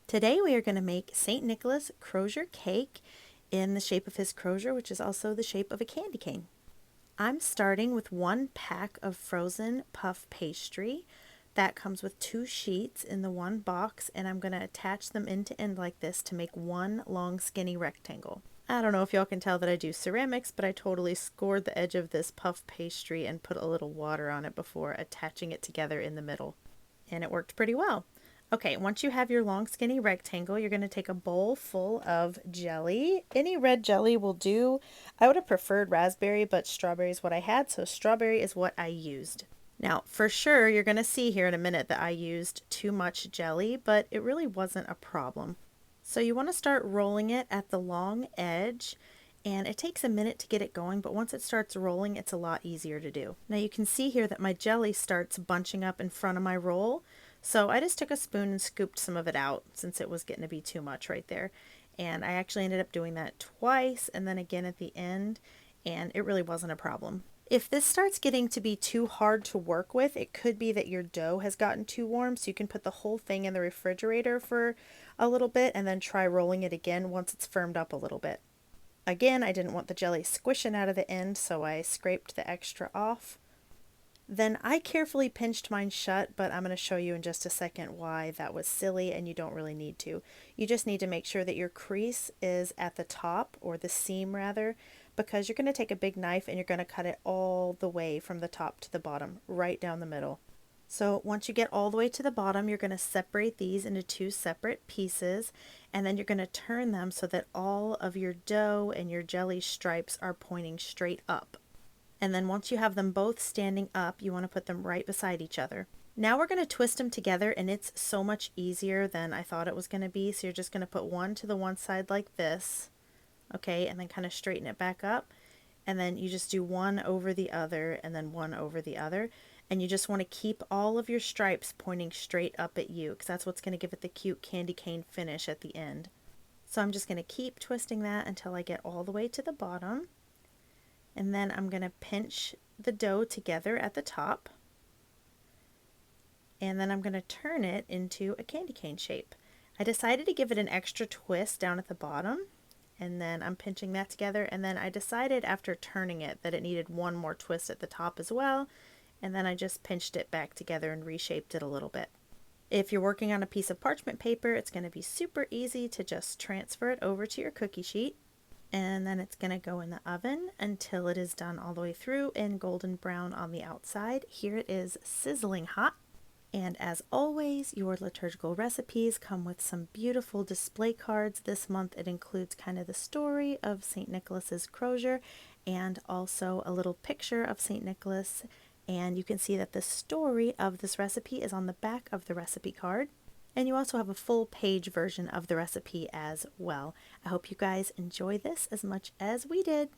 Today we are going to make St. Nicholas Crosier cake in the shape of his crozier, which is also the shape of a candy cane. I'm starting with 1 pack of frozen puff pastry. That comes with 2 sheets in the one box, and I'm going to attach them end to end like this to make one long skinny rectangle. I don't know if y'all can tell that I do ceramics, but I totally scored the edge of this puff pastry and put a little water on it before attaching it together in the middle. And it worked pretty well. Okay, once you have your long skinny rectangle, you're going to take a bowl full of jelly. Any red jelly will do. I would have preferred raspberry, but strawberry is what I had, so strawberry is what I used. Now, for sure, you're going to see here in a minute that I used too much jelly, but it really wasn't a problem. So you want to start rolling it at the long edge, and it takes a minute to get it going, but once it starts rolling, it's a lot easier to do. Now you can see here that my jelly starts bunching up in front of my roll. So I just took a spoon and scooped some of it out since it was getting to be too much right there. And I actually ended up doing that twice and then again at the end, and it really wasn't a problem. If this starts getting to be too hard to work with, it could be that your dough has gotten too warm, so you can put the whole thing in the refrigerator for a little bit and then try rolling it again once it's firmed up a little bit. Again, I didn't want the jelly squishing out of the end, so I scraped the extra off. Then I carefully pinched mine shut, but I'm going to show you in just a second why that was silly, and you don't really need to. You just need to make sure that your crease is at the top, or the seam rather, because you're going to take a big knife and you're going to cut it all the way from the top to the bottom, right down the middle. So once you get all the way to the bottom, you're going to separate these into 2 separate pieces, and then you're going to turn them so that all of your dough and your jelly stripes are pointing straight up. And then once you have them both standing up, you want to put them right beside each other. Now we're going to twist them together, and it's so much easier than I thought it was going to be. So you're just going to put one to the one side like this, okay, and then kind of straighten it back up. And then you just do one over the other and then one over the other. And you just want to keep all of your stripes pointing straight up at you, because that's what's going to give it the cute candy cane finish at the end. So I'm just going to keep twisting that until I get all the way to the bottom. And then I'm going to pinch the dough together at the top. And then I'm going to turn it into a candy cane shape. I decided to give it an extra twist down at the bottom. And then I'm pinching that together. And then I decided after turning it that it needed one more twist at the top as well. And then I just pinched it back together and reshaped it a little bit. If you're working on a piece of parchment paper, it's going to be super easy to just transfer it over to your cookie sheet. And then it's going to go in the oven until it is done all the way through and golden brown on the outside. Here it is sizzling hot. And as always, your liturgical recipes come with some beautiful display cards. This month it includes kind of the story of St. Nicholas's crozier and also a little picture of St. Nicholas. And you can see that the story of this recipe is on the back of the recipe card. And you also have a full page version of the recipe as well. I hope you guys enjoy this as much as we did.